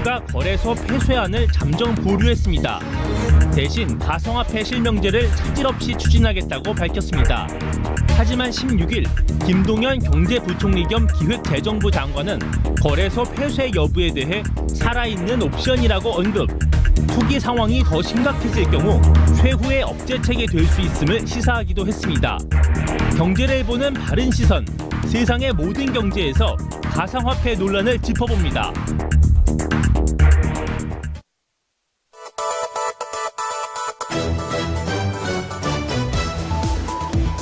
정부가 거래소 폐쇄안을 잠정 보류했습니다. 대신 가상화폐 실명제를 차질 없이 추진하겠다고 밝혔습니다. 하지만 16일 김동연 경제부총리 겸 기획재정부 장관은 거래소 폐쇄 여부에 대해 살아있는 옵션이라고 언급. 투기 상황이 더 심각해질 경우 최후의 억제책이 될 수 있음을 시사하기도 했습니다. 경제를 보는 바른 시선, 세상의 모든 경제에서 가상화폐 논란을 짚어봅니다.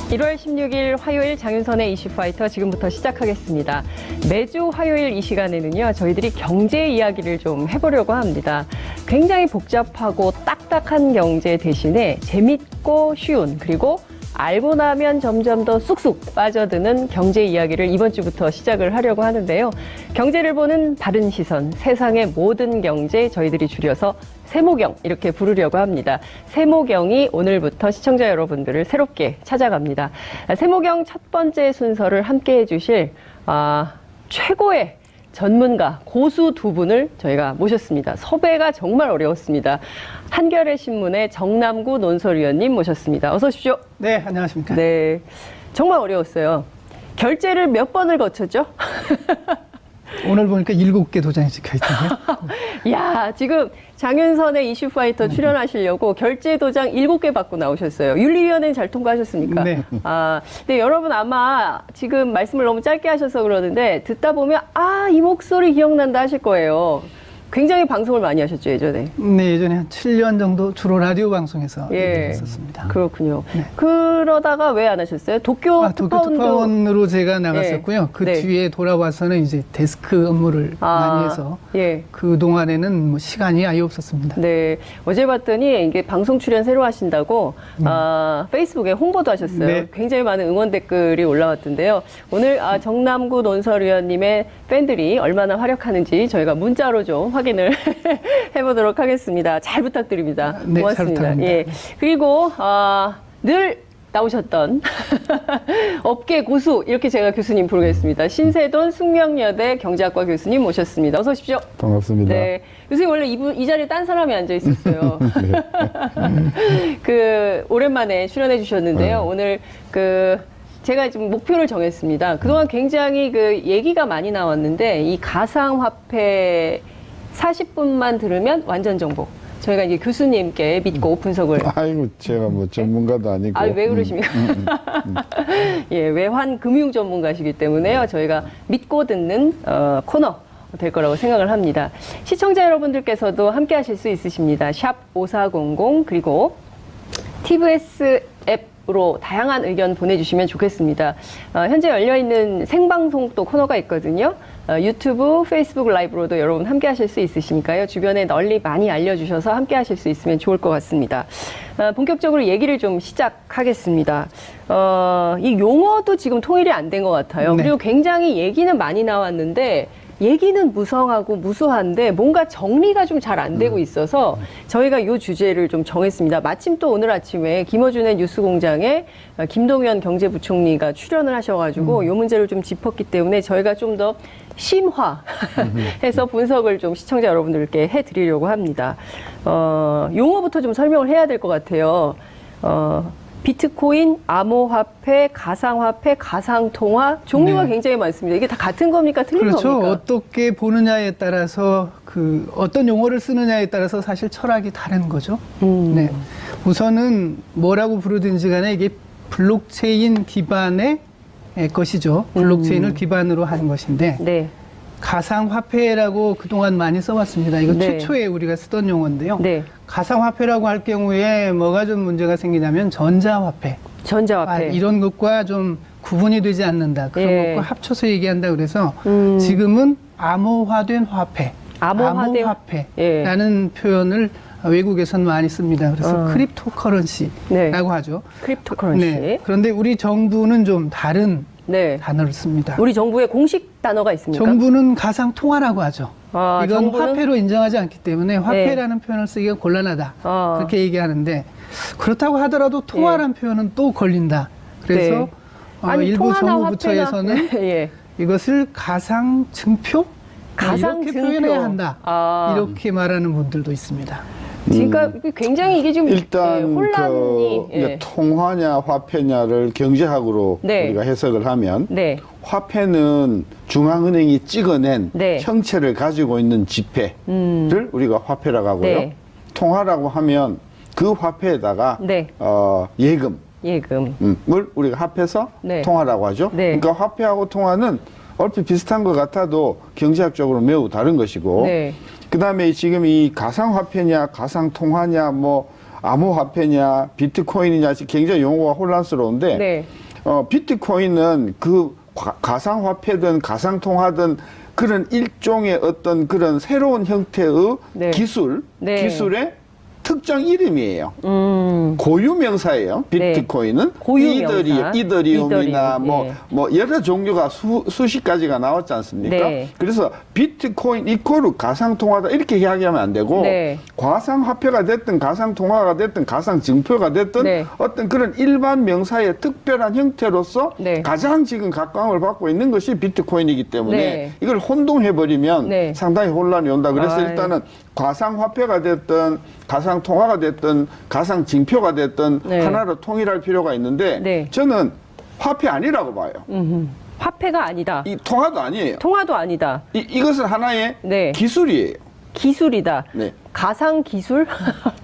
1월 16일 화요일 장윤선의 이슈파이터 지금부터 시작하겠습니다. 매주 화요일 이 시간에는요, 저희들이 경제 이야기를 좀 해보려고 합니다. 굉장히 복잡하고 딱딱한 경제 대신에 재밌고 쉬운, 그리고 알고 나면 점점 더 쑥쑥 빠져드는 경제 이야기를 이번 주부터 시작을 하려고 하는데요. 경제를 보는 바른 시선, 세상의 모든 경제, 저희들이 줄여서 세모경 이렇게 부르려고 합니다. 세모경이 오늘부터 시청자 여러분들을 새롭게 찾아갑니다. 세모경 첫 번째 순서를 함께해 주실 최고의 전문가, 고수 두 분을 저희가 모셨습니다. 섭외가 정말 어려웠습니다. 한겨레 신문의 정남구 논설위원님 모셨습니다. 어서 오십시오. 네, 안녕하십니까. 네, 정말 어려웠어요. 결제를 몇 번을 거쳤죠? 오늘 보니까 7개 도장이 찍혀 있던데요. 야, 지금 장윤선의 이슈파이터 출연하시려고 결제 도장 7개 받고 나오셨어요. 윤리위원회는 잘 통과하셨습니까? 네. 근데 여러분 아마 지금 말씀을 너무 짧게 하셔서 그러는데 듣다 보면 이 목소리 기억난다 하실 거예요. 굉장히 방송을 많이 하셨죠, 예전에? 네, 예전에 한 7년 정도 주로 라디오 방송에서 예, 했었습니다. 그렇군요. 네. 그러다가 왜 안 하셨어요? 도쿄 특파원으로 제가 나갔었고요. 예. 그 네. 뒤에 돌아와서는 이제 데스크 업무를 많이 해서 예. 그 동안에는 뭐 시간이 아예 없었습니다. 네, 어제 봤더니 이게 방송 출연 새로 하신다고 페이스북에 홍보도 하셨어요. 네. 굉장히 많은 응원 댓글이 올라왔던데요. 오늘 정남구 논설위원님의 팬들이 얼마나 활약하는지 저희가 문자로 좀 확인을 해보도록 하겠습니다. 잘 부탁드립니다. 네, 고맙습니다. 잘 부탁드립니다. 예, 그리고 늘 나오셨던 업계 고수, 이렇게 제가 교수님 부르겠습니다. 신세돈 숙명여대 경제학과 교수님 모셨습니다. 어서 오십시오. 반갑습니다. 네, 교수님 원래 이 자리에 딴 사람이 앉아 있었어요. 네. 오랜만에 출연해 주셨는데요. 오늘 제가 지금 목표를 정했습니다. 그동안 굉장히 얘기가 많이 나왔는데 이 가상화폐 40분만 들으면 완전 정보. 저희가 이제 교수님께 믿고 분석을. 아이고, 제가 뭐 전문가도 아니고. 왜 그러십니까? 예, 외환 금융 전문가시기 때문에요. 저희가 믿고 듣는 코너 될 거라고 생각을 합니다. 시청자 여러분들께서도 함께 하실 수 있으십니다. 샵 5400 그리고 TBS 앱으로 다양한 의견 보내주시면 좋겠습니다. 현재 열려있는 생방송 또 코너가 있거든요. 유튜브, 페이스북 라이브로도 여러분 함께 하실 수 있으시니까요. 주변에 널리 많이 알려주셔서 함께 하실 수 있으면 좋을 것 같습니다. 본격적으로 얘기를 좀 시작하겠습니다. 이 용어도 지금 통일이 안 된 것 같아요. 네. 그리고 굉장히 얘기는 많이 나왔는데 얘기는 무성하고 무수한데 뭔가 정리가 좀 잘 안 되고 있어서 저희가 이 주제를 좀 정했습니다. 마침 또 오늘 아침에 김어준의 뉴스공장에 김동연 경제부총리가 출연을 하셔가지고 이 문제를 좀 짚었기 때문에 저희가 좀 더 심화해서 분석을 좀 시청자 여러분들께 해드리려고 합니다. 용어부터 좀 설명을 해야 될 것 같아요. 비트코인, 암호화폐, 가상화폐, 가상통화 종류가 네. 굉장히 많습니다. 이게 다 같은 겁니까? 틀린 그렇죠. 겁니까? 어떻게 보느냐에 따라서 어떤 용어를 쓰느냐에 따라서 사실 철학이 다른 거죠. 네. 우선은 뭐라고 부르든지 간에 이게 블록체인 기반의 것이죠. 블록체인을 기반으로 한 것인데 네. 가상화폐라고 그동안 많이 써왔습니다. 이거 네. 최초에 우리가 쓰던 용어인데요. 네. 가상화폐라고 할 경우에 뭐가 좀 문제가 생기냐면 전자화폐. 전자화폐. 이런 것과 좀 구분이 되지 않는다. 그런 예. 것과 합쳐서 얘기한다 그래서 지금은 암호화된 화폐, 암호화된 암호화폐라는 표현을 외국에서는 많이 씁니다. 그래서 크립토커런시라고 네. 하죠. 크립토커런시. 네. 그런데 우리 정부는 좀 다른 네. 단어를 씁니다. 우리 정부의 공식 단어가 있습니까? 정부는 가상통화라고 하죠. 이건 정부는? 화폐로 인정하지 않기 때문에 화폐라는 표현을 쓰기가 곤란하다. 그렇게 얘기하는데 그렇다고 하더라도 통화라는 표현은 또 걸린다. 그래서 아니, 일부 통화나 정부 부처에서는 예. 이것을 가상증표? 가상 이렇게 증표. 표현해야 한다. 아. 이렇게 말하는 분들도 있습니다. 그러니까 굉장히 이게 지금 일단 혼란이 그 통화냐 화폐냐를 경제학으로 네. 우리가 해석을 하면 네. 화폐는 중앙은행이 찍어낸 네. 형체를 가지고 있는 지폐를 우리가 화폐라고 하고요. 네. 통화라고 하면 그 화폐에다가 네. 예금을 예금. 우리가 합해서 네. 통화라고 하죠. 네. 그러니까 화폐하고 통화는 얼핏 비슷한 것 같아도 경제학적으로 매우 다른 것이고 네. 그다음에 지금 이 가상화폐냐 가상통화냐 뭐 암호화폐냐 비트코인이냐 굉장히 용어가 혼란스러운데 네. 비트코인은 그 가상화폐든 가상통화든 그런 일종의 어떤 그런 새로운 형태의 네. 기술, 네. 기술의 특정 이름이에요. 고유 명사예요. 비트코인은 고유 명사. 이더리움이나 이더리움, 뭐 여러 종류가 수십 가지가 나왔지 않습니까? 네. 그래서 비트코인 이코르 가상통화다 이렇게 이야기하면 안 되고 네. 가상화폐가 됐든 가상통화가 됐든 가상증표가 됐든 네. 어떤 그런 일반 명사의 특별한 형태로서 네. 가장 지금 각광을 받고 있는 것이 비트코인이기 때문에 네. 이걸 혼동해버리면 네. 상당히 혼란이 온다. 그래서 아유. 일단은 가상화폐가 됐든 가상통화가 됐든 가상징표가 됐든 네. 하나로 통일할 필요가 있는데 네. 저는 화폐 아니라고 봐요. 화폐가 아니다. 이 통화도 아니에요. 통화도 아니다. 이것은 하나의 네. 기술이에요. 기술이다. 네. 가상 기술?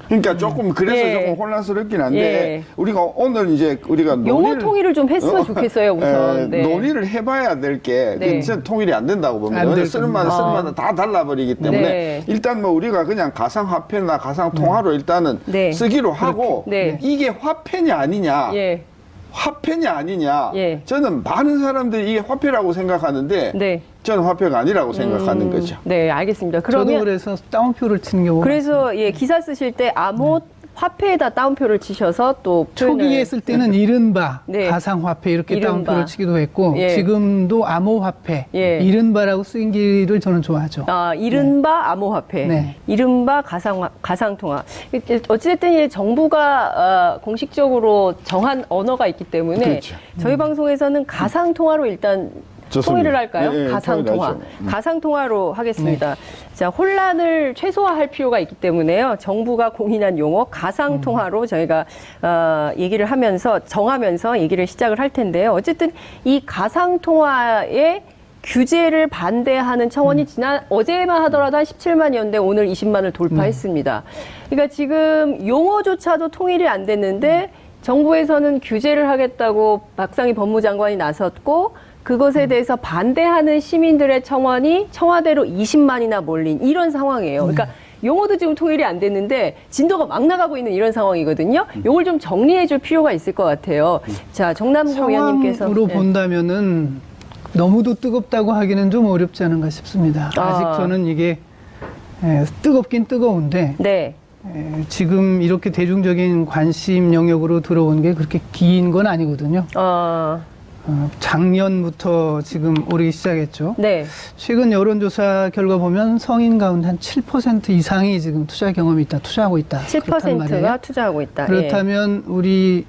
그러니까 조금 그래서 예. 조금 혼란스럽긴 한데 예. 우리가 오늘 이제 우리가 용어 통일을 좀 했으면 좋겠어요, 우선. 네. 논의를 해봐야 될 게 네. 진짜 통일이 안 된다고 봅니다. 안 왜냐면 될 쓰는 마다 겁니다. 쓰는 마다 다 달라버리기 때문에 네. 일단 뭐 우리가 그냥 가상화폐나 가상통화로 일단은 네. 쓰기로 하고 네. 이게 화폐냐 아니냐 예. 화폐냐 아니냐 예. 저는 많은 사람들이 이게 화폐라고 생각하는데 네. 저는 화폐가 아니라고 생각하는 거죠. 네, 알겠습니다. 저도 그러면 그래서 따옴표를 치는 경우가 그래서 예, 기사 쓰실 때 암호 화폐에다 따옴표를 치셔서 또 초기에 쓸 때는 이른바 네. 가상화폐 이렇게 이른바. 따옴표를 치기도 했고 예. 지금도 암호화폐 예. 이른바라고 쓰기를 저는 좋아하죠. 이른바 암호화폐, 네. 이른바 가상통화. 어찌됐든 이 정부가 공식적으로 정한 언어가 있기 때문에 그렇죠. 저희 방송에서는 가상통화로 일단 좋습니다. 통일을 할까요? 예, 예, 가상통화. 통일하죠. 가상통화로 하겠습니다. 자, 혼란을 최소화할 필요가 있기 때문에요. 정부가 공인한 용어 가상통화로 저희가 얘기를 하면서 정하면서 얘기를 시작을 할 텐데요. 어쨌든 이 가상통화의 규제를 반대하는 청원이 어제만 하더라도 한 17만이었는데 오늘 20만을 돌파했습니다. 그러니까 지금 용어조차도 통일이 안 됐는데 정부에서는 규제를 하겠다고 박상희 법무장관이 나섰고 그것에 대해서 반대하는 시민들의 청원이 청와대로 20만이나 몰린 이런 상황이에요. 그러니까 용어도 지금 통일이 안 됐는데 진도가 막 나가고 있는 이런 상황이거든요. 이걸 좀 정리해 줄 필요가 있을 것 같아요. 자, 정남구 의원님께서. 상황으로 네. 본다면은 너무도 뜨겁다고 하기는 좀 어렵지 않은가 싶습니다. 아. 아직 저는 이게 뜨겁긴 뜨거운데 네. 지금 이렇게 대중적인 관심 영역으로 들어온 게 그렇게 긴 건 아니거든요. 작년부터 지금 오르기 시작했죠. 네. 최근 여론조사 결과 보면 성인 가운데 한 7% 이상이 지금 투자 경험이 있다, 투자하고 있다. 그렇단 7%가 말이에요. 투자하고 있다. 그렇다면 우리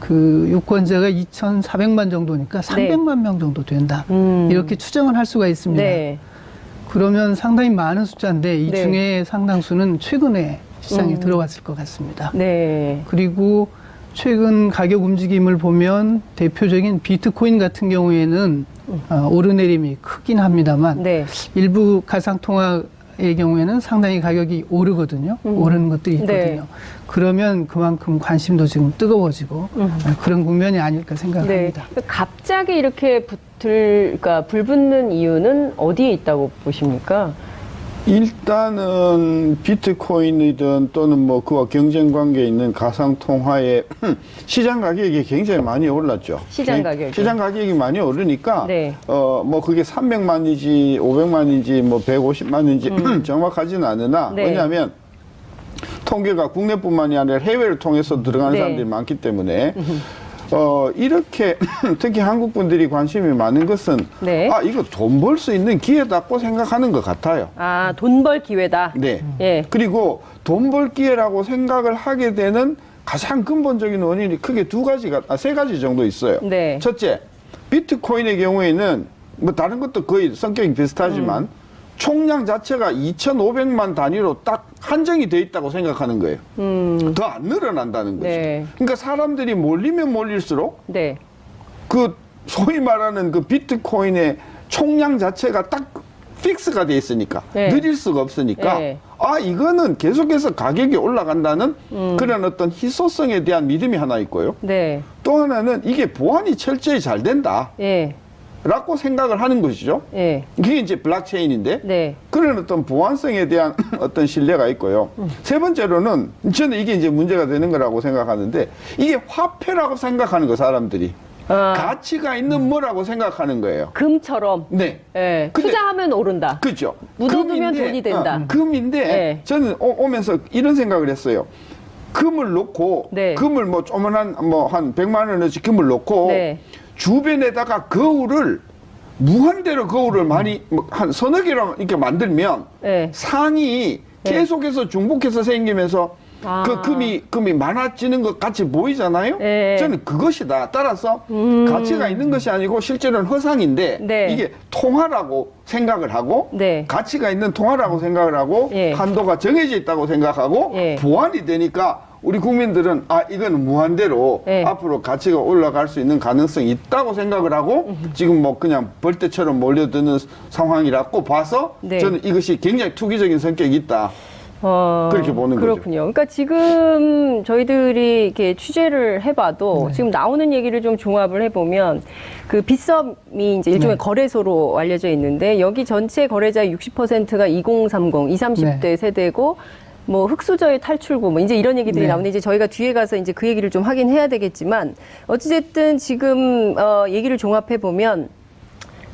그 유권자가 2,400만 정도니까 300만 명 정도 된다. 이렇게 추정을 할 수가 있습니다. 네. 그러면 상당히 많은 숫자인데 이 네. 중에 상당수는 최근에 시장에 들어왔을 것 같습니다. 네. 그리고 최근 가격 움직임을 보면 대표적인 비트코인 같은 경우에는 오르내림이 크긴 합니다만 네. 일부 가상통화의 경우에는 상당히 가격이 오르거든요. 오르는 것들이 있거든요. 네. 그러면 그만큼 관심도 지금 뜨거워지고 그런 국면이 아닐까 네. 생각합니다. 갑자기 이렇게 그러니까 불붙는 이유는 어디에 있다고 보십니까? 일단은 비트코인이든 또는 뭐 그와 경쟁 관계에 있는 가상통화의 시장 가격이 굉장히 많이 올랐죠. 시장 가격이. 시장 가격이 많이 오르니까 네. 뭐 그게 300만인지 500만인지 뭐 150만인지 정확하지는 않으나 네. 왜냐하면 통계가 국내뿐만이 아니라 해외를 통해서 들어가는 네. 사람들이 많기 때문에 이렇게 특히 한국 분들이 관심이 많은 것은 네. 이거 돈 벌 수 있는 기회다고 생각하는 것 같아요. 돈 벌 기회다. 네. 예. 그리고 돈 벌 기회라고 생각을 하게 되는 가장 근본적인 원인이 크게 세 가지 정도 있어요. 네. 첫째, 비트코인의 경우에는 뭐 다른 것도 거의 성격이 비슷하지만 총량 자체가 2,500만 단위로 딱 한정이 돼 있다고 생각하는 거예요. 더 안 늘어난다는 거죠. 네. 그러니까 사람들이 몰리면 몰릴수록 네. 그 소위 말하는 그 비트코인의 총량 자체가 딱 픽스가 돼 있으니까 네. 느릴 수가 없으니까 네. 아 이거는 계속해서 가격이 올라간다는 그런 어떤 희소성에 대한 믿음이 하나 있고요. 네. 또 하나는 이게 보안이 철저히 잘 된다. 예. 라고 생각을 하는 것이죠. 예. 그게 이제 블록체인인데 네. 그런 어떤 보안성에 대한 어떤 신뢰가 있고요. 세 번째로는 저는 이게 이제 문제가 되는 거라고 생각하는데 이게 화폐라고 생각하는 거 사람들이 가치가 있는 뭐라고 생각하는 거예요. 금처럼. 네. 예. 근데- 투자하면 오른다. 그렇죠. 묻어두면 돈이 된다. 금인데 네. 저는 오면서 이런 생각을 했어요. 금을 놓고 네. 금을 뭐 조만한 뭐 한 100만 원어치 금을 놓고 네. 주변에다가 거울을 무한대로 거울을 많이 뭐 한 서너 개로 이렇게 만들면 네. 상이 네. 계속해서 중복해서 생기면서 아. 그 금이 많아지는 것 같이 보이잖아요. 네. 저는 그것이다. 따라서 가치가 있는 것이 아니고 실제로는 허상인데 네. 이게 통화라고 생각을 하고 네. 가치가 있는 통화라고 생각을 하고 예. 한도가 정해져 있다고 생각하고 예. 보완이 되니까 우리 국민들은 아 이건 무한대로 예. 앞으로 가치가 올라갈 수 있는 가능성이 있다고 생각을 하고 지금 뭐 그냥 벌떼처럼 몰려드는 상황이라고 봐서 네. 저는 이것이 굉장히 투기적인 성격이 있다. 그렇게 보는 거죠. 그렇군요. 그러니까 지금 저희들이 이렇게 취재를 해봐도 지금 나오는 얘기를 좀 종합을 해보면 그 빗썸이 이제 일종의 거래소로 알려져 있는데 여기 전체 거래자의 60%가 2030, 20, 30대 세대고 뭐 흑수저의 탈출구 뭐 이제 이런 얘기들이 네. 나오는데 이제 저희가 뒤에 가서 이제 그 얘기를 좀 하긴 해야 되겠지만 어찌됐든 지금 얘기를 종합해 보면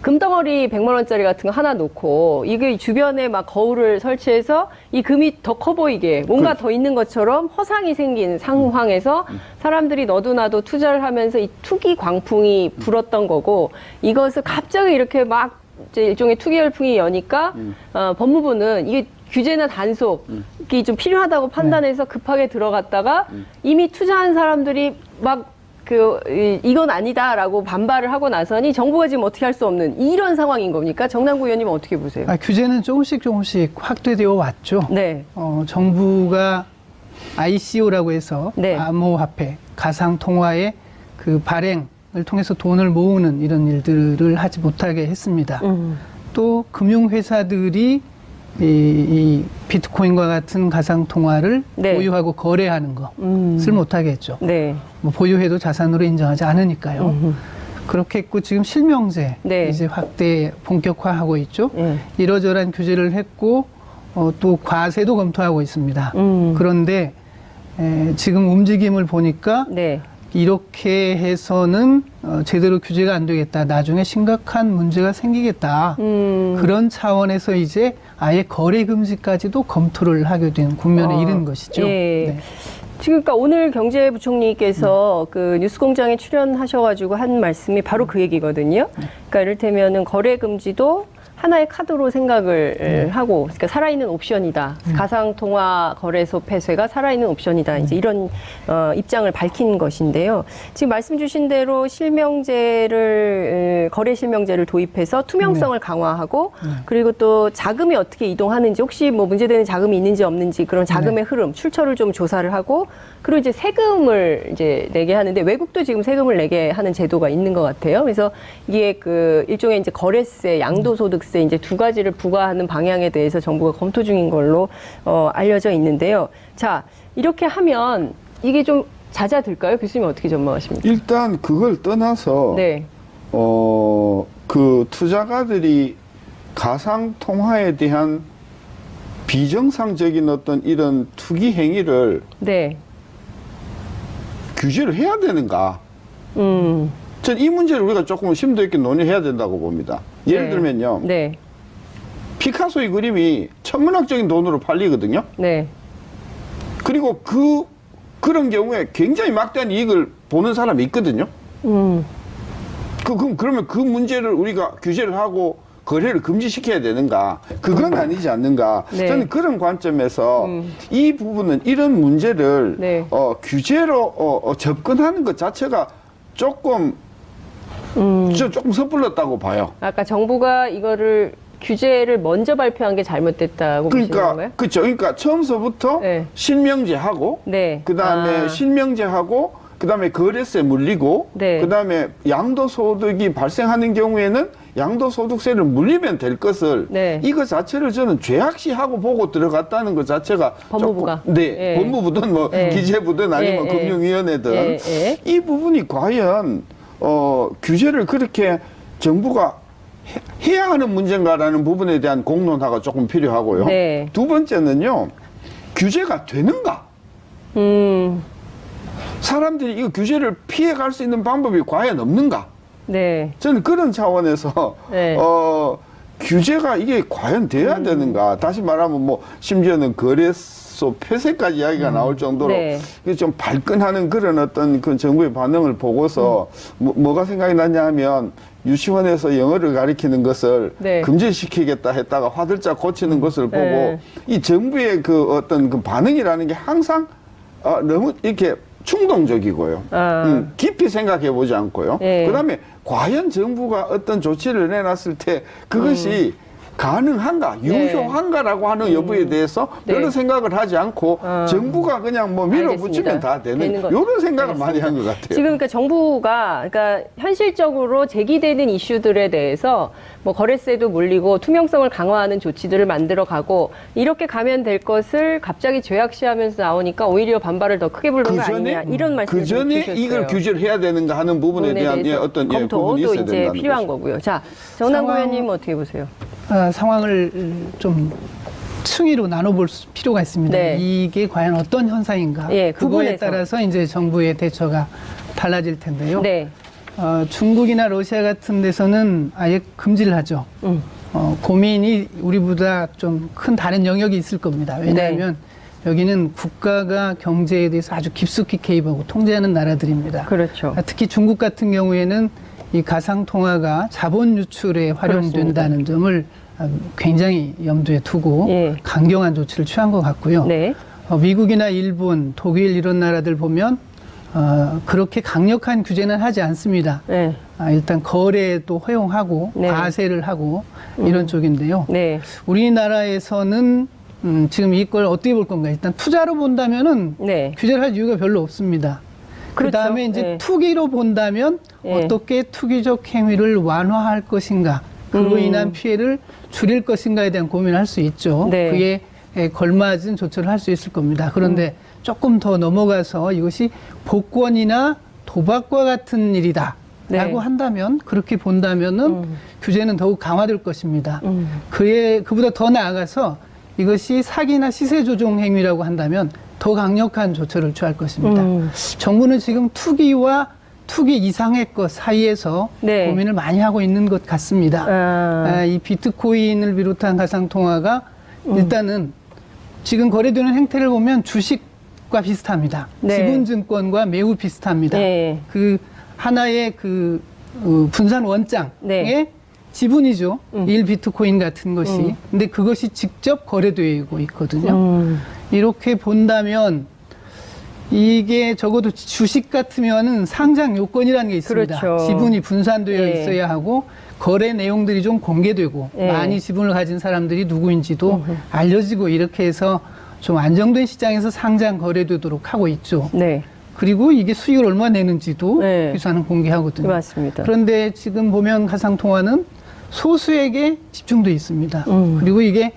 금덩어리 100만 원짜리 같은 거 하나 놓고 이게 주변에 막 거울을 설치해서 이 금이 더 커 보이게 뭔가 더 있는 것처럼 허상이 생긴 상황에서 사람들이 너도 나도 투자를 하면서 이 투기 광풍이 불었던 거고 이것을 갑자기 이렇게 막 이제 일종의 투기 열풍이 여니까 법무부는 이게 규제나 단속이 좀 필요하다고 판단해서 급하게 들어갔다가 이미 투자한 사람들이 막 이건 아니다라고 반발을 하고 나서니 정부가 지금 어떻게 할 수 없는 이런 상황인 겁니까? 정남구 의원님은 어떻게 보세요? 규제는 조금씩 확대되어 왔죠. 네. 정부가 ICO라고 해서 네. 암호화폐, 가상통화의 그 발행을 통해서 돈을 모으는 이런 일들을 하지 못하게 했습니다. 또 금융회사들이 이 비트코인과 같은 가상통화를 네. 보유하고 거래하는 것을 못하게 했죠. 네. 뭐 보유해도 자산으로 인정하지 않으니까요. 그렇게 했고 지금 실명제 네. 이제 확대 본격화하고 있죠. 네. 이러저러한 규제를 했고 또 과세도 검토하고 있습니다. 그런데 지금 움직임을 보니까 네. 이렇게 해서는 제대로 규제가 안 되겠다. 나중에 심각한 문제가 생기겠다. 그런 차원에서 이제 아예 거래 금지까지도 검토를 하게 된 국면에 이른 것이죠. 예. 네. 지금 그러니까 오늘 경제부총리께서 그 뉴스공장에 출연하셔가지고 한 말씀이 바로 그 얘기거든요. 그러니까 이를테면은 거래 금지도 하나의 카드로 생각을 하고, 그러니까 살아있는 옵션이다. 가상통화 거래소 폐쇄가 살아있는 옵션이다. 이제 이런 입장을 밝힌 것인데요. 지금 말씀 주신 대로 거래 실명제를 도입해서 투명성을 강화하고, 그리고 또 자금이 어떻게 이동하는지, 혹시 뭐 문제되는 자금이 있는지 없는지 그런 자금의 흐름, 출처를 좀 조사를 하고, 그리고 이제 세금을 이제 내게 하는데 외국도 지금 세금을 내게 하는 제도가 있는 것 같아요. 그래서 이게 그 일종의 이제 거래세, 양도소득세 이제 두 가지를 부과하는 방향에 대해서 정부가 검토 중인 걸로 알려져 있는데요. 자, 이렇게 하면 이게 좀 잦아들까요? 교수님 어떻게 전망하십니까? 일단 그걸 떠나서 네. 그 투자가들이 가상 통화에 대한 비정상적인 어떤 이런 투기 행위를 네. 규제를 해야 되는가? 전 이 문제를 우리가 조금 심도 있게 논의해야 된다고 봅니다. 예를 네. 들면요. 네. 피카소의 그림이 천문학적인 돈으로 팔리거든요. 네. 그리고 그런 경우에 굉장히 막대한 이익을 보는 사람이 있거든요. 그러면 그 문제를 우리가 규제를 하고 거래를 금지시켜야 되는가? 그건 아니지 않는가? 네. 저는 그런 관점에서 이 부분은 이런 문제를 네. 규제로 접근하는 것 자체가 조금 조금 섣불렀다고 봐요. 아까 정부가 이거를 규제를 먼저 발표한 게 잘못됐다고 보시는 건가요? 그러니까 그렇죠. 그러니까 처음서부터 네. 실명제하고 네. 그다음에 실명제하고 그다음에 거래세 물리고 네. 그다음에 양도소득이 발생하는 경우에는 양도소득세를 물리면 될 것을 네. 이거 자체를 저는 죄악시하고 보고 들어갔다는 것 자체가 법무부가. 조금, 네, 예. 법무부든 뭐 예. 기재부든 아니면 예, 예. 금융위원회든 예, 예. 이 부분이 과연 규제를 그렇게 정부가 해야 하는 문제인가라는 부분에 대한 공론화가 조금 필요하고요. 네. 두 번째는요, 규제가 되는가? 사람들이 이거 규제를 피해갈 수 있는 방법이 과연 없는가? 네. 저는 그런 차원에서 네. 규제가 이게 과연 돼야 되는가? 다시 말하면 뭐 심지어는 거래소 폐쇄까지 이야기가 나올 정도로 네. 이게 좀 발끈하는 그런 어떤 그 정부의 반응을 보고서 뭐가 생각이 났냐 하면 유치원에서 영어를 가리키는 것을 네. 금지시키겠다 했다가 화들짝 고치는 것을 보고 네. 이 정부의 그 어떤 그 반응이라는 게 항상 너무 이렇게 충동적이고요. 깊이 생각해 보지 않고요. 네. 그다음에 과연 정부가 어떤 조치를 내놨을 때 그것이 가능한가, 유효한가라고 하는 여부에 대해서 네. 별로 생각을 하지 않고 정부가 그냥 뭐 밀어붙이면 알겠습니다. 다 되는 되는 것- 이런 생각을 많이 한 것 같아요. 지금 그러니까 정부가 그러니까 현실적으로 제기되는 이슈들에 대해서 뭐 거래세도 물리고 투명성을 강화하는 조치들을 만들어 가고 이렇게 가면 될 것을 갑자기 죄악시하면서 나오니까 오히려 반발을 더 크게 부르는 거 아니냐 이런 말씀을 그 전에 주셨어요. 이걸 규제를 해야 되는가 하는 부분에 대한 대해서 어떤 부분이 검토도 있어야 이제 된다는 필요한 거죠. 거고요. 자, 정남구 상황- 의원님 어떻게 보세요? 상황을 좀 층위로 나눠볼 필요가 있습니다. 네. 이게 과연 어떤 현상인가? 예, 그거에 구분해서. 따라서 이제 정부의 대처가 달라질 텐데요. 네. 중국이나 러시아 같은 데서는 아예 금지를 하죠. 고민이 우리보다 좀 큰 다른 영역이 있을 겁니다. 왜냐하면 여기는 국가가 경제에 대해서 아주 깊숙이 개입하고 통제하는 나라들입니다. 그렇죠. 특히 중국 같은 경우에는 이 가상통화가 자본 유출에 활용된다는 점을 굉장히 염두에 두고 예. 강경한 조치를 취한 것 같고요. 네. 미국이나 일본, 독일 이런 나라들 보면 그렇게 강력한 규제는 하지 않습니다. 네. 일단 거래도 허용하고 네. 과세를 하고 이런 쪽인데요. 네. 우리나라에서는 지금 이걸 어떻게 볼 건가? 일단 투자로 본다면은 네. 규제를 할 이유가 별로 없습니다. 그렇죠. 그다음에 이제 네. 투기로 본다면 네. 어떻게 투기적 행위를 완화할 것인가, 그로 인한 피해를 줄일 것인가에 대한 고민을 할 수 있죠. 네. 그에 걸맞은 조처를 할 수 있을 겁니다. 그런데 조금 더 넘어가서 이것이 복권이나 도박과 같은 일이다. 네. 라고 한다면, 그렇게 본다면은 규제는 더욱 강화될 것입니다. 그보다 더 나아가서 이것이 사기나 시세 조종 행위라고 한다면 더 강력한 조처를 취할 것입니다. 정부는 지금 투기와 투기 이상의 것 사이에서 네. 고민을 많이 하고 있는 것 같습니다. 이 비트코인을 비롯한 가상통화가 일단은 지금 거래되는 행태를 보면 주식과 비슷합니다. 네. 지분증권과 매우 비슷합니다. 네. 그 하나의 그 분산 원장의 네. 지분이죠. 1비트코인 같은 것이. 근데 그것이 직접 거래되고 있거든요. 이렇게 본다면 이게 적어도 주식 같으면은 상장 요건이라는 게 있습니다. 그렇죠. 지분이 분산되어 예. 있어야 하고 거래 내용들이 좀 공개되고 예. 많이 지분을 가진 사람들이 누구인지도 알려지고 이렇게 해서 좀 안정된 시장에서 상장 거래되도록 하고 있죠. 네. 그리고 이게 수익을 얼마 내는지도 네. 회사는 공개하거든요. 맞습니다. 그런데 지금 보면 가상통화는 소수에게 집중돼 있습니다. 그리고 이게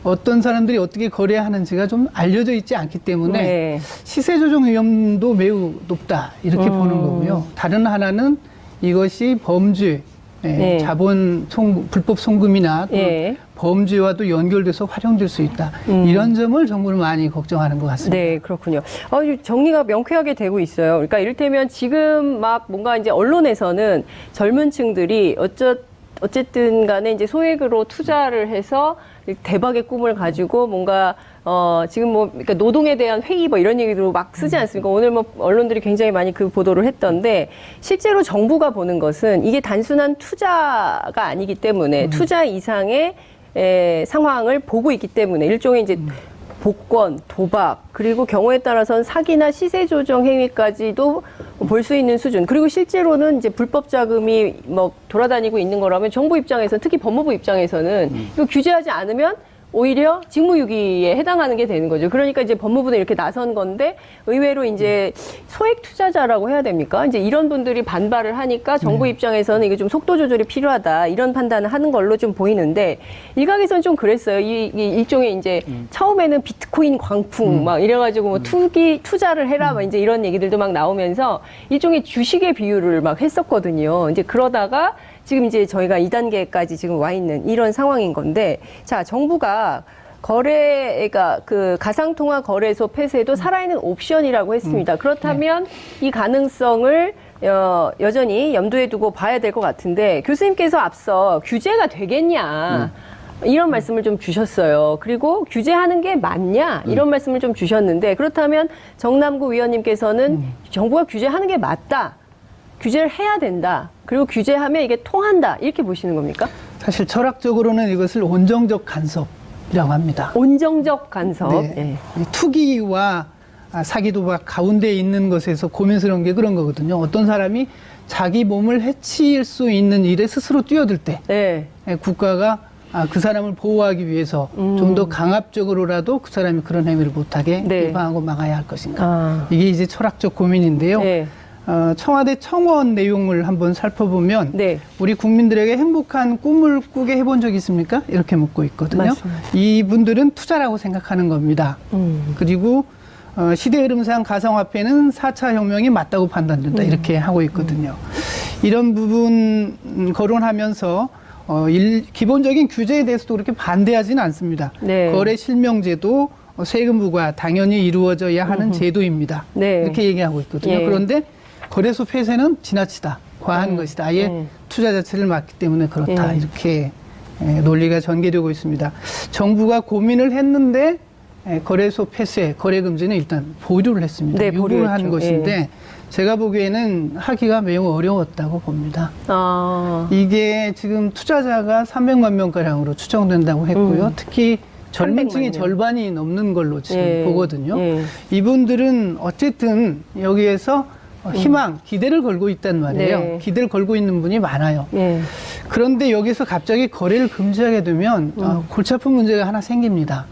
어떤 사람들이 어떻게 거래하는지가 좀 알려져 있지 않기 때문에 네. 시세 조정 위험도 매우 높다 이렇게 보는 거고요. 다른 하나는 이것이 범죄, 네. 자본 불법 송금이나 또 예. 범죄와도 연결돼서 활용될 수 있다. 이런 점을 정부는 많이 걱정하는 것 같습니다. 네, 그렇군요. 정리가 명쾌하게 되고 있어요. 그러니까 이를테면 지금 막 뭔가 이제 언론에서는 젊은 층들이 어쨌든 간에 이제 소액으로 투자를 해서 대박의 꿈을 가지고 뭔가 지금 뭐 그러니까 노동에 대한 회의 뭐 이런 얘기도 막 쓰지 않습니까? 오늘 뭐 언론들이 굉장히 많이 그 보도를 했던데 실제로 정부가 보는 것은 이게 단순한 투자가 아니기 때문에 투자 이상의 상황을 보고 있기 때문에 일종의 이제 복권, 도박, 그리고 경우에 따라서는 사기나 시세 조정 행위까지도 볼 수 있는 수준. 그리고 실제로는 이제 불법 자금이 뭐 돌아다니고 있는 거라면 정부 입장에서는, 특히 법무부 입장에서는 이거 규제하지 않으면 오히려 직무유기에 해당하는 게 되는 거죠. 그러니까 이제 법무부는 이렇게 나선 건데 의외로 이제 소액 투자자라고 해야 됩니까? 이제 이런 분들이 반발을 하니까 정부 입장에서는 이게 좀 속도 조절이 필요하다, 이런 판단을 하는 걸로 좀 보이는데, 일각에서는 좀 그랬어요. 이 일종의 이제 처음에는 비트코인 광풍 막 이래가지고 뭐 투자를 해라 막 이제 이런 얘기들도 막 나오면서 일종의 주식의 비유를 막 했었거든요. 이제 그러다가 지금 이제 저희가 2단계까지 지금 와 있는 이런 상황인 건데, 자, 정부가 거래가 그 가상통화 거래소 폐쇄도 살아있는 옵션이라고 했습니다. 그렇다면 이 가능성을 여전히 염두에 두고 봐야 될 것 같은데, 교수님께서 앞서 규제가 되겠냐 이런 말씀을 좀 주셨어요. 그리고 규제하는 게 맞냐 이런 말씀을 좀 주셨는데, 그렇다면 정남구 위원님께서는 정부가 규제하는 게 맞다, 규제를 해야 된다, 그리고 규제하면 이게 통한다, 이렇게 보시는 겁니까? 사실 철학적으로는 이것을 온정적 간섭이라고 합니다. 온정적 간섭. 네. 투기와 사기 도박 가운데 있는 것에서 고민스러운 게 그런 거거든요. 어떤 사람이 자기 몸을 해칠 수 있는 일에 스스로 뛰어들 때 네. 국가가 그 사람을 보호하기 위해서 좀 더 강압적으로라도 그 사람이 그런 행위를 못하게 네. 예방하고 막아야 할 것인가. 이게 이제 철학적 고민인데요. 네. 청와대 청원 내용을 한번 살펴보면 네. 우리 국민들에게 행복한 꿈을 꾸게 해본 적 있습니까? 이렇게 묻고 있거든요. 맞습니다. 이분들은 투자라고 생각하는 겁니다. 그리고 시대 흐름상 가상화폐는 4차 혁명이 맞다고 판단된다, 이렇게 하고 있거든요. 이런 부분 거론하면서 기본적인 규제에 대해서도 그렇게 반대하지는 않습니다. 네. 거래 실명제도 세금 부과 당연히 이루어져야 하는 제도입니다. 네. 이렇게 얘기하고 있거든요. 예. 그런데 거래소 폐쇄는 지나치다, 과한 것이다. 아예 투자 자체를 막기 때문에 그렇다. 이렇게 논리가 전개되고 있습니다. 정부가 고민을 했는데 거래소 폐쇄, 거래 금지는 일단 보류를 했습니다. 네, 요구를 한 보류했죠. 것인데 제가 보기에는 하기가 매우 어려웠다고 봅니다. 이게 지금 투자자가 300만 명가량으로 추정된다고 했고요. 특히 젊은 층이 300만 명. 절반이 넘는 걸로 지금 예. 보거든요. 예. 이분들은 어쨌든 여기에서 희망, 기대를 걸고 있단 말이에요. 네. 기대를 걸고 있는 분이 많아요. 예. 그런데 여기서 갑자기 거래를 금지하게 되면 골치 아픈 문제가 하나 생깁니다.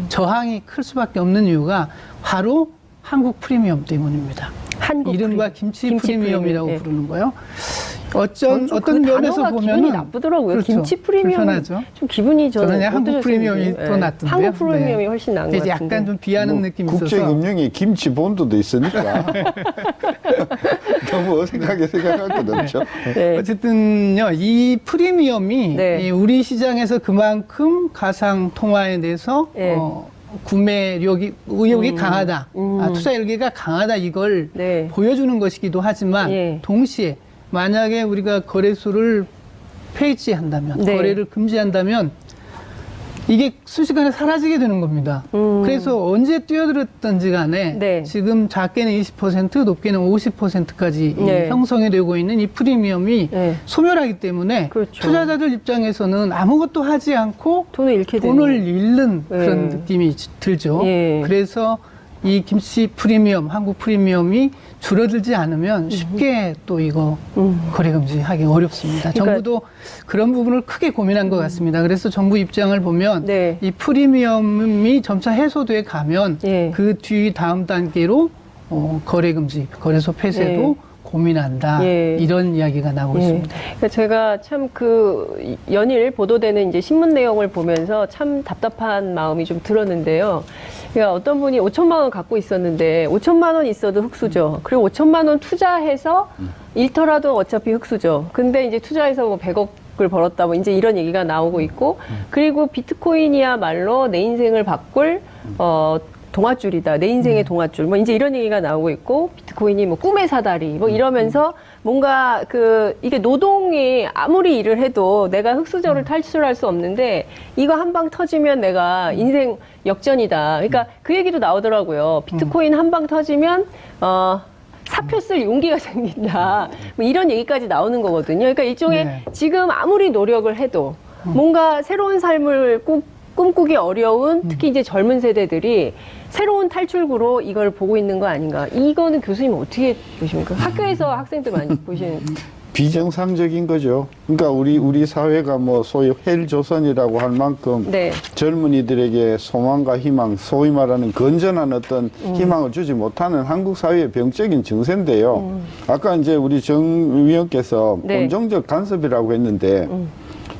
저항이 클 수밖에 없는 이유가 바로 한국 프리미엄 때문입니다. 한국 이른바 프리미엄. 김치 프리미엄이라고 프리미엄. 부르는 거예요. 저는 좀 어떤 그 면에서 단어가 보면은 기분이 나쁘더라고요. 그렇죠. 김치 프리미엄 불편하죠. 좀 기분이 저는 그냥 한국 어떠셨는지. 프리미엄이 더 예. 낫던데요. 한국 프리미엄이 네. 훨씬 나은 것 이제 같은데. 약간 좀 비하는 느낌이 있어서 국제금융이 김치 본도도 있으니까 너무 어색하게 생각할 것 없죠. 네. 어쨌든요, 이 프리미엄이 네. 이 우리 시장에서 그만큼 가상 통화에 대해서 네. 구매력이 의욕이 강하다, 투자 열기가 강하다, 이걸 네. 보여주는 것이기도 하지만 예. 동시에 만약에 우리가 거래소를 폐지한다면, 네. 거래를 금지한다면 이게 순식간에 사라지게 되는 겁니다. 그래서 언제 뛰어들었던지 간에 네. 지금 작게는 20%, 높게는 50%까지 네. 형성이 되고 있는 이 프리미엄이 네. 소멸하기 때문에 그렇죠. 투자자들 입장에서는 아무것도 하지 않고 돈을 잃게 되는. 돈을 잃는 그런 네. 느낌이 들죠. 예. 그래서 이 김치 프리미엄, 한국 프리미엄이 줄어들지 않으면 쉽게 또 이거 거래 금지하기 어렵습니다. 그러니까 정부도 그런 부분을 크게 고민한 것 같습니다. 그래서 정부 입장을 보면 네. 이 프리미엄이 점차 해소돼 가면 예. 그 뒤 다음 단계로 거래 금지, 거래소 폐쇄도 예. 고민한다. 예. 이런 이야기가 나오고 예. 있습니다. 그러니까 제가 참 그 연일 보도되는 이제 신문 내용을 보면서 참 답답한 마음이 좀 들었는데요. 그러니까 어떤 분이 5천만 원 갖고 있었는데 5천만 원 있어도 흑수저. 그리고 5천만 원 투자해서 잃더라도 어차피 흑수저. 근데 이제 투자해서 뭐 100억을 벌었다 뭐 이제 이런 얘기가 나오고 있고, 그리고 비트코인이야말로 내 인생을 바꿀 동아줄이다. 내 인생의 동아줄. 뭐 이제 이런 얘기가 나오고 있고, 비트코인이 뭐 꿈의 사다리 뭐 이러면서 뭔가 이게 노동이 아무리 일을 해도 내가 흑수저를 탈출할 수 없는데 이거 한 방 터지면 내가 인생 역전이다. 그러니까 그 얘기도 나오더라고요. 비트코인 한 방 터지면 사표 쓸 용기가 생긴다. 뭐 이런 얘기까지 나오는 거거든요. 그러니까 일종의 네. 지금 아무리 노력을 해도 뭔가 새로운 삶을 꿈꾸기 어려운 특히 이제 젊은 세대들이 새로운 탈출구로 이걸 보고 있는 거 아닌가? 이거는 교수님 어떻게 보십니까? 학교에서 학생들 많이 보시는. 비정상적인 거죠. 그러니까 우리 사회가 뭐 소위 헬조선이라고 할 만큼 네. 젊은이들에게 소망과 희망, 소위 말하는 건전한 어떤 희망을 주지 못하는 한국 사회의 병적인 증세인데요. 아까 이제 우리 정 위원께서 네. 본정적 간섭이라고 했는데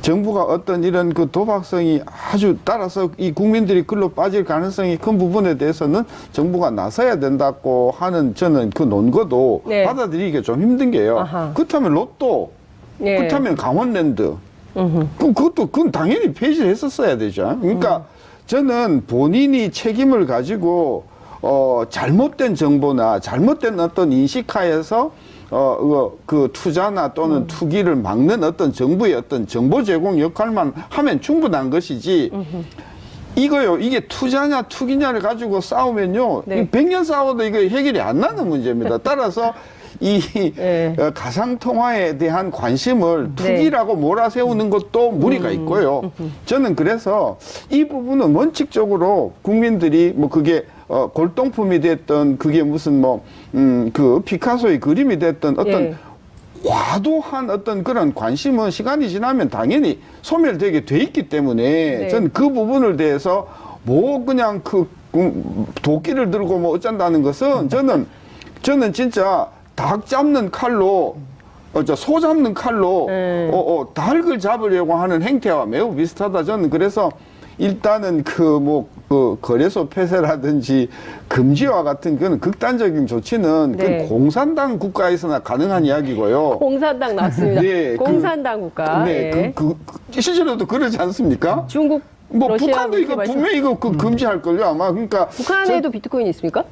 정부가 어떤 이런 그 도박성이 아주 따라서 이 국민들이 글로 빠질 가능성이 큰 부분에 대해서는 정부가 나서야 된다고 하는 저는 그 논거도 네. 받아들이기가 좀 힘든 게요. 아하. 그렇다면 로또, 예. 그렇다면 강원랜드, 그건 당연히 폐지를 했었어야 되죠. 그러니까 저는 본인이 책임을 가지고 잘못된 정보나 잘못된 어떤 인식하에서 그 투자나 또는 투기를 막는 어떤 정부의 어떤 정보 제공 역할만 하면 충분한 것이지. 이거요, 이게 투자냐 투기냐를 가지고 싸우면요, 네. 100년 싸워도 이거 해결이 안 나는 문제입니다. 따라서 이 네. 가상통화에 대한 관심을 투기라고 몰아세우는 것도 무리가 있고요. 저는 그래서 이 부분은 원칙적으로 국민들이 뭐 그게 골동품이 됐던 그게 무슨 그 피카소의 그림이 됐던 어떤 예. 과도한 어떤 그런 관심은 시간이 지나면 당연히 소멸되게 돼 있기 때문에 네. 저는 그 부분을 대해서 뭐 그냥 도끼를 들고 뭐 어쩐다는 것은 저는 진짜 닭 잡는 칼로 소 잡는 칼로 닭을 잡으려고 하는 행태와 매우 비슷하다. 저는 그래서 일단은 그 거래소 폐쇄라든지 금지와 같은 그런 극단적인 조치는 네. 그 공산당 국가에서나 가능한 이야기고요. 공산당 나왔습니다. 네, 공산당 국가. 네, 예. 실제로도 그러지 않습니까? 중국, 뭐 러시아 북한도 이거 말씀- 분명히 이거 금지할 걸요 아마. 그러니까 북한에도 비트코인 있습니까?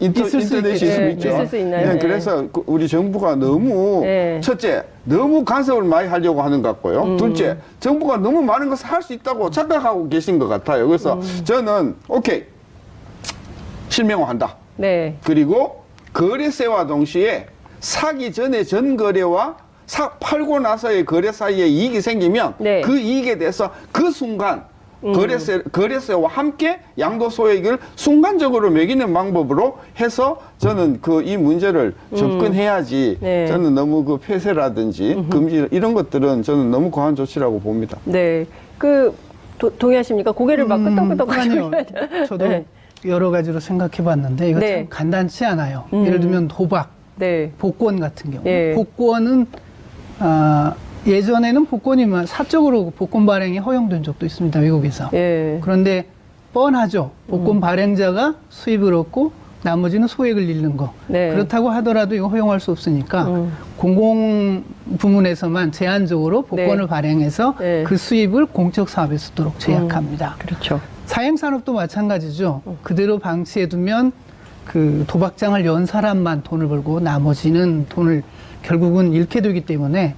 있을 수 인터넷이 있겠죠. 있으면 네, 있죠. 있을 수 있나요? 네. 그래서 우리 정부가 너무 네. 첫째 너무 간섭을 많이 하려고 하는 것 같고요. 둘째 정부가 너무 많은 것을 할 수 있다고 착각하고 계신 것 같아요. 그래서 저는 오케이 실명화한다. 네. 그리고 거래세와 동시에 사기 전에 전거래와 팔고 나서의 거래 사이에 이익이 생기면 네. 그 이익에 대해서 그 순간 거래세와 함께 양도소액을 순간적으로 매기는 방법으로 해서 저는 이 문제를 접근해야지. 네. 저는 너무 그 폐쇄라든지 금지 이런 것들은 저는 너무 과한 조치라고 봅니다. 네. 동의하십니까? 고개를 막 끄덕끄덕 아니요. 하시면. 저도 네. 여러 가지로 생각해 봤는데 이거 네. 참 간단치 않아요. 예를 들면 도박, 네. 복권 같은 경우. 예. 복권은 예전에는 복권이면 사적으로 복권 발행이 허용된 적도 있습니다. 외국에서. 예. 그런데 뻔하죠. 복권 발행자가 수입을 얻고 나머지는 소액을 잃는 거. 네. 그렇다고 하더라도 이거 허용할 수 없으니까 공공 부문에서만 제한적으로 복권을 네. 발행해서 네. 그 수입을 공적 사업에 쓰도록 제약합니다. 그렇죠. 사행산업도 마찬가지죠. 그대로 방치해두면 그 도박장을 연 사람만 돈을 벌고 나머지는 돈을 결국은 잃게 되기 때문에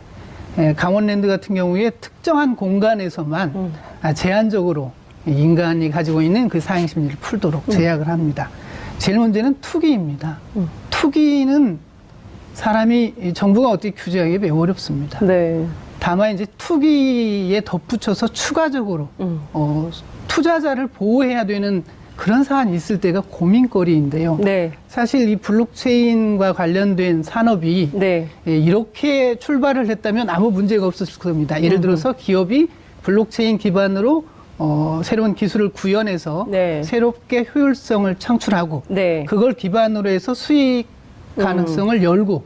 강원랜드 같은 경우에 특정한 공간에서만 제한적으로 인간이 가지고 있는 그 사행심리를 풀도록 제약을 합니다. 제일 문제는 투기입니다. 투기는 정부가 어떻게 규제하기 매우 어렵습니다. 네. 다만 이제 투기에 덧붙여서 추가적으로 투자자를 보호해야 되는 그런 사안이 있을 때가 고민거리인데요. 네. 사실 이 블록체인과 관련된 산업이 네. 이렇게 출발을 했다면 아무 문제가 없었을 겁니다. 예를 들어서 기업이 블록체인 기반으로 새로운 기술을 구현해서 네. 새롭게 효율성을 창출하고 네. 그걸 기반으로 해서 수익 가능성을 열고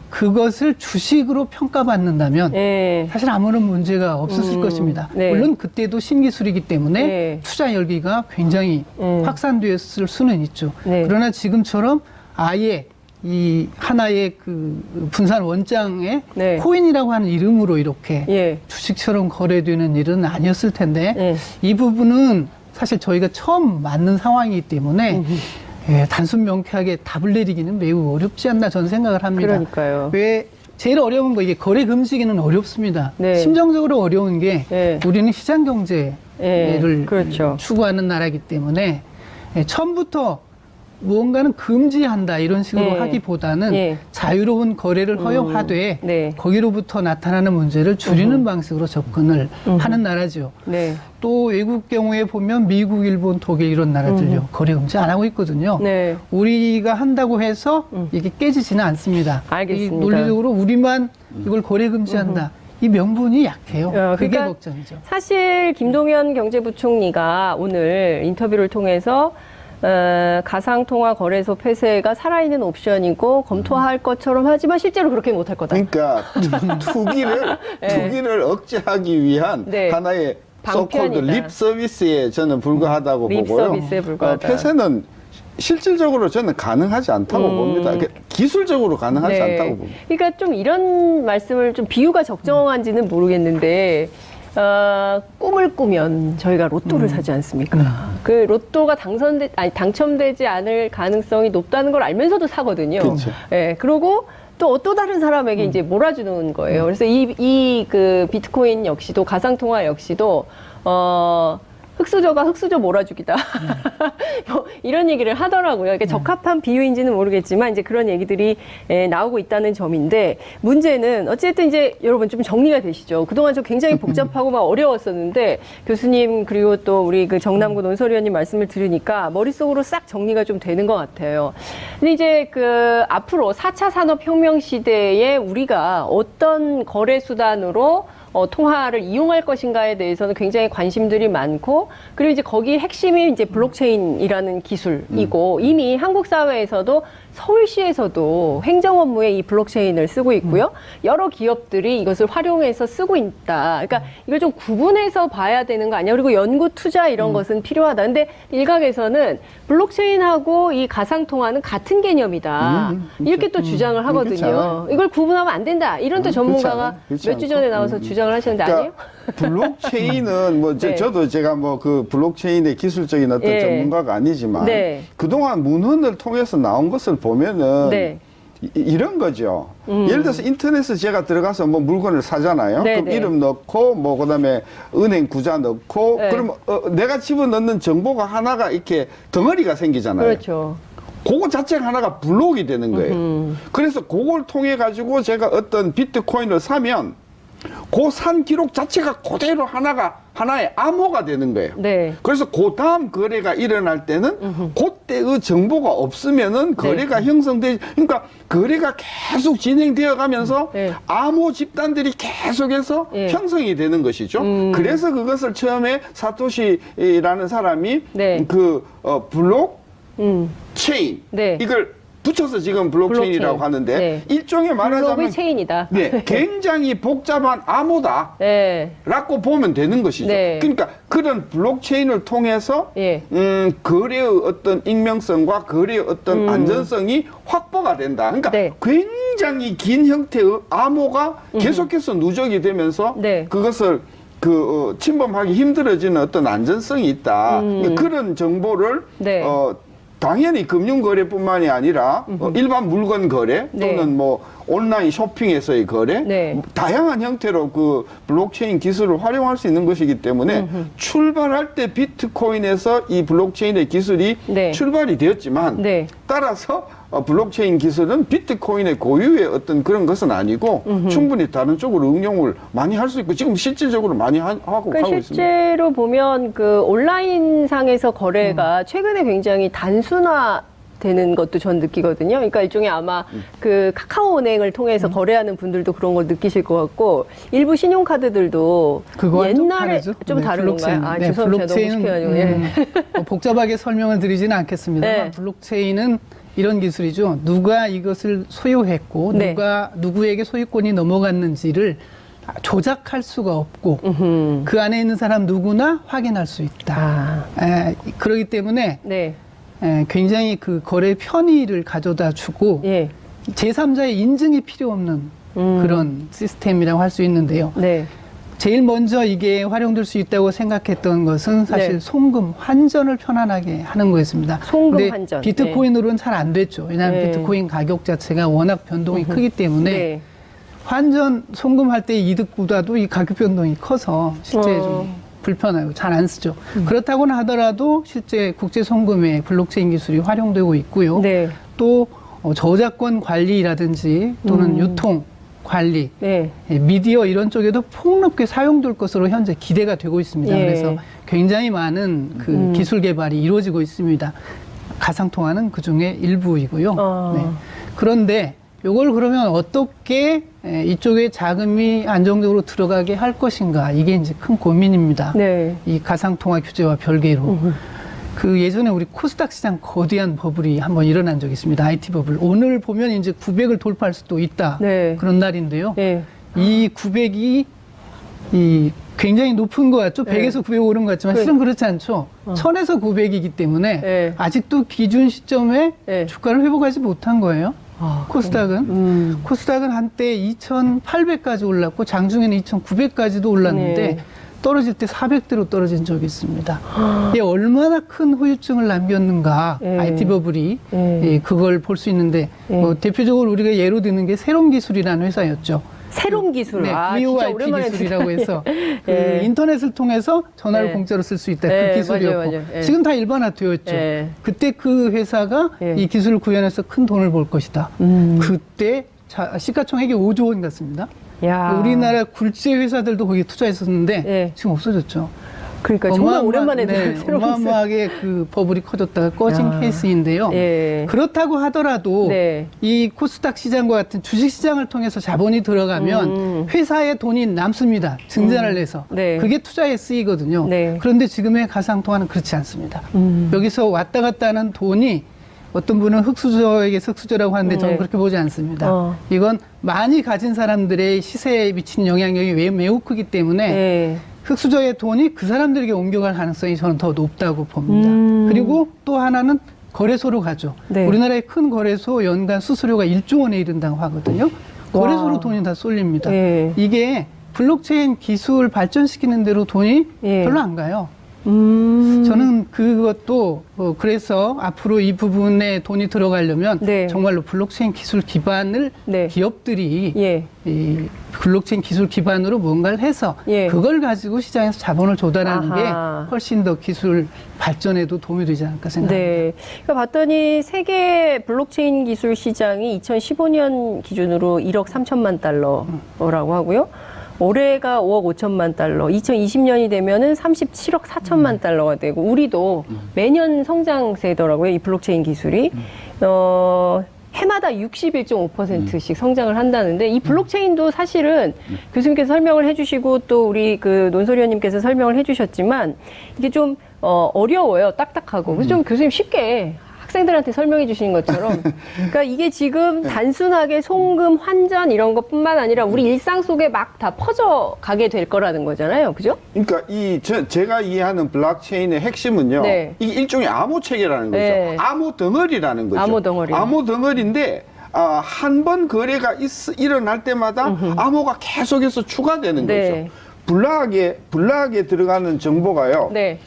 그것을 주식으로 평가받는다면 네. 사실 아무런 문제가 없었을 것입니다. 네. 물론 그때도 신기술이기 때문에 네. 투자 열기가 굉장히 확산되었을 수는 있죠. 네. 그러나 지금처럼 아예 이 하나의 그 분산 원장에 네. 코인이라고 하는 이름으로 이렇게 예. 주식처럼 거래되는 일은 아니었을 텐데 네. 이 부분은 사실 저희가 처음 맞는 상황이기 때문에 단순 명쾌하게 답을 내리기는 매우 어렵지 않나 저는 생각을 합니다. 그러니까요. 왜 제일 어려운 거 이게 거래 금지기는 어렵습니다. 네. 심정적으로 어려운 게 네. 우리는 시장 경제를 네. 그렇죠. 추구하는 나라이기 때문에 처음부터 무언가는 금지한다 이런 식으로 네. 하기보다는 예. 자유로운 거래를 허용하되 네. 거기로부터 나타나는 문제를 줄이는 방식으로 접근을 하는 나라죠. 네. 또 외국 경우에 보면 미국, 일본, 독일 이런 나라들요. 거래 금지 안 하고 있거든요. 네. 우리가 한다고 해서 이게 깨지지는 않습니다. 알겠습니다. 이 논리적으로 우리만 이걸 거래 금지한다. 이 명분이 약해요. 그게 그러니까 걱정이죠. 사실 김동연 경제부총리가 오늘 인터뷰를 통해서 가상통화 거래소 폐쇄가 살아있는 옵션이고 검토할 것처럼 하지만 실제로 그렇게 못할 거다. 그러니까 투기를 억제하기 위한 네. 하나의 소콜드 방편이다. 립 서비스에 저는 불과하다고 립 보고요. 서비스에 불과하다. 폐쇄는 실질적으로 저는 가능하지 않다고 봅니다. 기술적으로 가능하지 네. 않다고 봅니다. 그러니까 좀 이런 말씀을 좀 비유가 적정한지는 모르겠는데 꿈을 꾸면 저희가 로또를 사지 않습니까? 그 로또가 당첨되지 않을 가능성이 높다는 걸 알면서도 사거든요. 그렇죠. 예, 그리고 또 다른 사람에게 이제 몰아주는 거예요. 그래서 그 비트코인 역시도 가상통화 역시도 흑수저가 흑수저 몰아주기다. 이런 얘기를 하더라고요. 그러니까 적합한 비유인지는 모르겠지만 이제 그런 얘기들이 나오고 있다는 점인데 문제는 어쨌든 이제 여러분 좀 정리가 되시죠. 그동안 저 굉장히 복잡하고 막 어려웠었는데 교수님 그리고 또 우리 그 정남구 논설위원님 말씀을 들으니까 머릿속으로 싹 정리가 좀 되는 것 같아요. 근데 이제 그 앞으로 4차 산업혁명 시대에 우리가 어떤 거래 수단으로 통화를 이용할 것인가에 대해서는 굉장히 관심들이 많고, 그리고 이제 거기 핵심이 이제 블록체인이라는 기술이고, 이미 한국 사회에서도 서울시에서도 행정 업무에 이 블록체인을 쓰고 있고요. 여러 기업들이 이것을 활용해서 쓰고 있다. 그러니까 이걸 좀 구분해서 봐야 되는 거 아니야. 그리고 연구 투자 이런 것은 필요하다. 근데 일각에서는 블록체인하고 이 가상통화는 같은 개념이다. 이렇게 또 주장을 하거든요. 이걸 구분하면 안 된다. 이런 또 전문가가 몇 주 전에 나와서 주장을 하셨는데 아니에요? 블록체인은 뭐 네. 저도 제가 뭐 그 블록체인의 기술적인 어떤 예. 전문가가 아니지만 네. 그동안 문헌을 통해서 나온 것을 보면은 네. 이런 거죠. 예를 들어서 인터넷에 제가 들어가서 뭐 물건을 사잖아요. 네, 그럼 네. 이름 넣고 뭐 그다음에 은행 구자 넣고 네. 그러면 내가 집어넣는 정보가 하나가 이렇게 덩어리가 생기잖아요. 그렇죠. 그거 자체가 하나가 블록이 되는 거예요. 그래서 그걸 통해 가지고 제가 어떤 비트코인을 사면 그 산 기록 자체가 그대로 하나의 암호가 되는 거예요. 네. 그래서 그 다음 거래가 일어날 때는 그때의 정보가 없으면은 거래가 형성되지. 그러니까 거래가 계속 진행되어 가면서 네. 암호 집단들이 계속해서 네. 형성이 되는 것이죠. 그래서 그것을 처음에 사토시라는 사람이 네. 블록체인 네. 이걸 붙여서 지금 블록체인이라고 블록체인. 하는데 네. 일종의 말하자면 블록의 체인이다. 네, 굉장히 복잡한 암호다. 네. 라고 보면 되는 것이죠. 네. 그러니까 그런 블록체인을 통해서 예. 거래의 어떤 익명성과 거래의 어떤 안전성이 확보가 된다. 그러니까 네. 굉장히 긴 형태의 암호가 계속해서 누적이 되면서 네. 그것을 침범하기 힘들어지는 어떤 안전성이 있다. 그런 정보를 네. 당연히 금융거래뿐만이 아니라 일반 물건 거래 또는 네. 뭐 온라인 쇼핑에서의 거래 네. 다양한 형태로 그 블록체인 기술을 활용할 수 있는 것이기 때문에 출발할 때 비트코인에서 이 블록체인의 기술이 네. 출발이 되었지만 네. 따라서 블록체인 기술은 비트코인의 고유의 어떤 그런 것은 아니고 충분히 다른 쪽으로 응용을 많이 할 수 있고 지금 실질적으로 많이 하고 그러니까 있습니다. 실제로 보면 그 온라인 상에서 거래가 최근에 굉장히 단순화 되는 것도 전 느끼거든요. 그러니까 일종의 아마 그 카카오은행을 통해서 거래하는 분들도 그런 걸 느끼실 것 같고 일부 신용카드들도 그거와는 좀 옛날에 다르죠. 좀 네, 다른 블록체인. 건가요? 아, 네, 죄송합니다. 너무 쉽게 해가지고. 예. 복잡하게 설명을 드리지는 않겠습니다만 네. 블록체인은 이런 기술이죠. 누가 이것을 소유했고 네. 누구에게 소유권이 넘어갔는지를 조작할 수가 없고 그 안에 있는 사람 누구나 확인할 수 있다. 그렇기 때문에 네. 굉장히 그 거래 편의를 가져다 주고 예. 제3자의 인증이 필요 없는 그런 시스템이라고 할 수 있는데요. 네. 제일 먼저 이게 활용될 수 있다고 생각했던 것은 사실 네. 송금, 환전을 편안하게 하는 거였습니다. 송금, 근데 환전. 비트코인으로는 잘 안 됐죠. 왜냐하면 네. 비트코인 가격 자체가 워낙 변동이 크기 때문에 네. 환전, 송금할 때 이득보다도 이 가격 변동이 커서 실제 좀 불편하고 잘 안 쓰죠. 그렇다고는 하더라도 실제 국제 송금에 블록체인 기술이 활용되고 있고요. 네. 또 저작권 관리라든지 또는 유통 관리, 네. 미디어 이런 쪽에도 폭넓게 사용될 것으로 현재 기대가 되고 있습니다. 예. 그래서 굉장히 많은 그 기술 개발이 이루어지고 있습니다. 가상통화는 그 중에 일부이고요. 네. 그런데 이걸 그러면 어떻게 이쪽에 자금이 안정적으로 들어가게 할 것인가, 이게 이제 큰 고민입니다. 네. 이 가상통화 규제와 별개로. 그 예전에 우리 코스닥 시장 거대한 버블이 한번 일어난 적이 있습니다. IT 버블. 오늘 보면 이제 900을 돌파할 수도 있다. 네. 그런 날인데요. 네. 이 900이 굉장히 높은 것 같죠? 100에서 900 오른 것 같지만 실은 그렇지 않죠. 1000에서 900이기 때문에 네. 아직도 기준 시점에 네. 주가를 회복하지 못한 거예요. 코스닥은. 코스닥은 한때 2,800까지 올랐고 장중에는 2,900까지도 올랐는데 네. 떨어질 때 400대로 떨어진 적이 있습니다. 이게 얼마나 큰 후유증을 남겼는가, 네. IT 버블이 네. 그걸 볼 수 있는데 네. 대표적으로 우리가 예로 드는 게 새롬 기술이라는 회사였죠. 새로운 기술. 네, 진짜 VoIP 오랜만에 기술이라고 해서 그 예. 인터넷을 통해서 전화를 예. 공짜로 쓸 수 있다. 예, 그 기술이었고 맞아요, 맞아요. 예. 지금 다 일반화되었죠. 예. 그때 그 회사가 예. 이 기술을 구현해서 큰 돈을 벌 것이다. 그때 시가총액이 5조 원 같습니다. 야. 우리나라 굴지의 회사들도 거기에 투자했었는데 예. 지금 없어졌죠. 그러니까 정말 오랜만에 들은 새로운 기술. 어마어마하게 그 버블이 커졌다가 꺼진 야. 케이스인데요. 예. 그렇다고 하더라도 네. 이 코스닥 시장과 같은 주식 시장을 통해서 자본이 들어가면 회사에 돈이 남습니다. 증자를 내서. 네. 그게 투자에 쓰이거든요. 네. 그런데 지금의 가상통화는 그렇지 않습니다. 여기서 왔다 갔다 하는 돈이 어떤 분은 흑수저에게 흑수저라고 하는데 저는 네. 그렇게 보지 않습니다. 이건 많이 가진 사람들의 시세에 미친 영향력이 매우 크기 때문에 네. 흑수저의 돈이 그 사람들에게 옮겨갈 가능성이 저는 더 높다고 봅니다. 그리고 또 하나는 거래소로 가죠. 네. 우리나라의 큰 거래소 연간 수수료가 1조 원에 이른다고 하거든요. 거래소로 와. 돈이 다 쏠립니다. 네. 이게 블록체인 기술 발전시키는 대로 돈이 네. 별로 안 가요. 저는 그것도 그래서 앞으로 이 부분에 돈이 들어가려면 네. 정말로 블록체인 기술 기반을 네. 기업들이 예. 이 블록체인 기술 기반으로 뭔가를 해서 예. 그걸 가지고 시장에서 자본을 조달하는 아하. 게 훨씬 더 기술 발전에도 도움이 되지 않을까 생각합니다. 네. 그러니까 봤더니 세계 블록체인 기술 시장이 2015년 기준으로 1억 3천만 달러라고 하고요. 올해가 5억 5천만 달러, 2020년이 되면은 37억 4천만 달러가 되고, 우리도 매년 성장세더라고요, 이 블록체인 기술이. 해마다 61.5%씩 성장을 한다는데, 이 블록체인도 사실은 교수님께서 설명을 해주시고, 또 우리 그 논소리원님께서 설명을 해주셨지만, 이게 좀 어려워요, 딱딱하고. 그래서 좀 교수님 쉽게 학생들한테 설명해 주시는 것처럼, 그러니까 이게 지금 단순하게 송금, 환전 이런 것뿐만 아니라 우리 일상 속에 막 다 퍼져 가게 될 거라는 거잖아요, 그죠? 그러니까 제가 이해하는 블록체인의 핵심은요. 네. 이게 일종의 암호 체계라는 거죠. 네. 암호 덩어리라는 거죠. 암호 덩어리. 암호 덩어리인데 한 번 거래가 일어날 때마다 암호가 계속해서 추가되는 네. 거죠. 블록에 들어가는 정보가요. 네.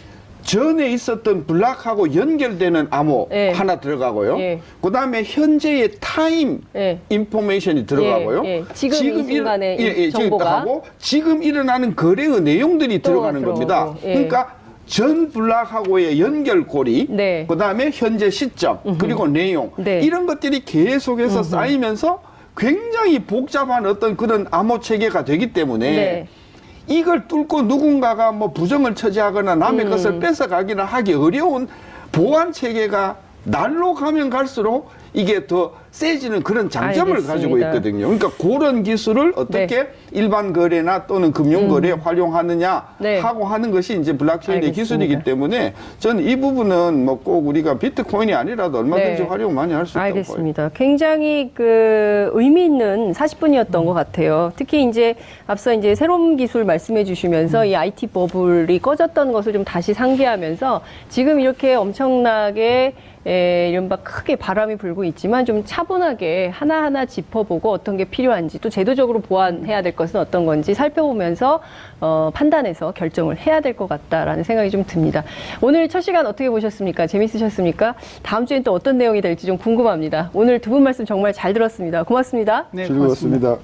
전에 있었던 블록하고 연결되는 암호 예. 하나 들어가고요. 예. 그다음에 현재의 타임 예. 인포메이션이 들어가고요. 예, 예. 지금 이 순간의 이 지금 정보가. 하고 지금 일어나는 거래의 내용들이 들어가는 겁니다. 예. 그러니까 전 블록하고의 연결고리, 네. 그다음에 현재 시점, 그리고 내용 네. 이런 것들이 계속해서 쌓이면서 굉장히 복잡한 어떤 그런 암호 체계가 되기 때문에 네. 이걸 뚫고 누군가가 뭐 부정을 처지하거나 남의 것을 뺏어가기는 하기 어려운 보안 체계가 날로 가면 갈수록 이게 더 세지는 그런 장점을 알겠습니다. 가지고 있거든요. 그러니까 그런 기술을 어떻게 네. 일반 거래나 또는 금융 거래에 활용하느냐 네. 하고 하는 것이 이제 블록체인의 알겠습니다. 기술이기 때문에 저는 이 부분은 뭐 꼭 우리가 비트코인이 아니라도 얼마든지 네. 활용 많이 할 수 있다고 봐요. 알겠습니다. 굉장히 그 의미 있는 40분이었던 것 같아요. 특히 이제 앞서 이제 새로운 기술 말씀해 주시면서 이 IT 버블이 꺼졌던 것을 좀 다시 상기하면서 지금 이렇게 엄청나게 이른바 크게 바람이 불고 있지만 좀 차분하게 하나하나 짚어보고 어떤 게 필요한지 또 제도적으로 보완해야 될 것은 어떤 건지 살펴보면서 판단해서 결정을 해야 될 것 같다라는 생각이 좀 듭니다. 오늘 첫 시간 어떻게 보셨습니까? 재밌으셨습니까? 다음 주엔 또 어떤 내용이 될지 좀 궁금합니다. 오늘 두 분 말씀 정말 잘 들었습니다. 고맙습니다. 네, 즐거웠습니다.